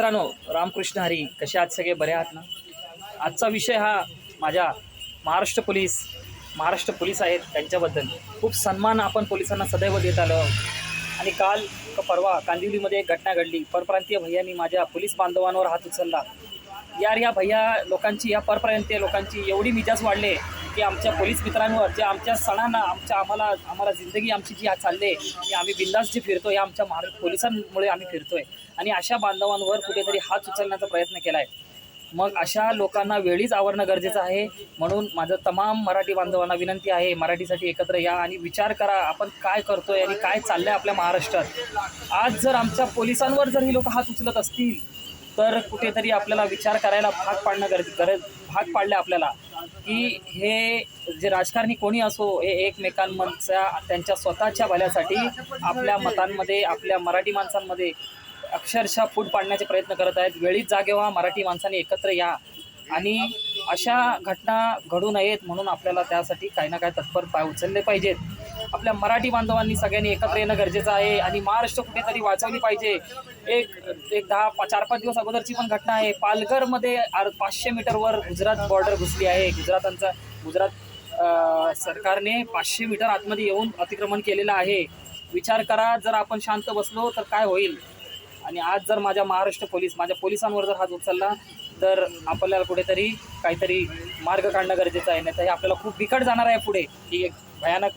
मित्रांनो, रामकृष्ण हरी. कसे आहात सगळे? बरे आहात ना? आजचा विषय हा माझ्या महाराष्ट्र पोलीस आहेत त्यांच्याबद्दल. खूप सन्मान आपण पोलिसांना सदैव देत आलो. आणि काल परवा कांदिवलीमध्ये एक घटना घडली. परप्रांतीय भैयांनी माझ्या पोलीस बांधवांवर हात उचलला. या भैया लोकांची, या परप्रांतीय लोकांची एवढी मिजाज वाढले की आमच्या पोलीस मित्रांवर, जे आमच्या सणांना, आम्हाला जिंदगी आमची जी चालले की आम्ही बिंदास जे फिरतो, या आमच्या पोलिसांमुळे आम्ही फिरतोय. आणि अशा बांधवांवर कुठेतरी हात उचलण्याचा प्रयत्न केला आहे. मग अशा लोकांना वेळीच आवरणं गरजेचं आहे. म्हणून माझं तमाम मराठी बांधवांना विनंती आहे, मराठीसाठी एकत्र या आणि विचार करा आपण काय करतोय आणि काय चाललंय आपल्या महाराष्ट्रात. आज जर आमच्या पोलिसांवर जर ही लोक हात उचलत असतील तर कुठेतरी आपल्याला विचार करायला भाग पाडलं आपल्याला की हे जे राजकारणी कोणी असो, हे एकमेकांच्या त्यांच्या स्वतःच्या भल्यासाठी आपल्या मतांमध्ये, आपल्या मराठी माणसांमध्ये अक्षरशः फूट पाडण्याचे प्रयत्न करत आहेत. वेळीच जागे व्हा, मराठी माणसांनी एकत्र या आणि अशा घटना घडू नयेत म्हणून आपल्याला त्यासाठी काही ना काही तत्पर पाय उचलले पाहिजेत. आपल्या मराठी बांधवांनी सगळ्यांनी एकत्र येणं गरजेचं आहे आणि महाराष्ट्र कुठेतरी वाचवली पाहिजे. एक 4-5 दिवस अगोदरची पण घटना आहे. पालघरमध्ये 500 मीटरवर गुजरात बॉर्डर घुसली आहे. गुजरात सरकारने 500 मीटर आतमध्ये येऊन अतिक्रमण केलेलं आहे. विचार करा, जर आपण शांत बसलो तर काय होईल. आणि आज जर माझ्या पोलिसांवर जर हात उचलला तर आपल्याला कुठेतरी काहीतरी मार्ग काढणं गरजेचं आहे. नाही तर हे आपल्याला खूप बिकट जाणार आहे पुढे. ही एक भयानक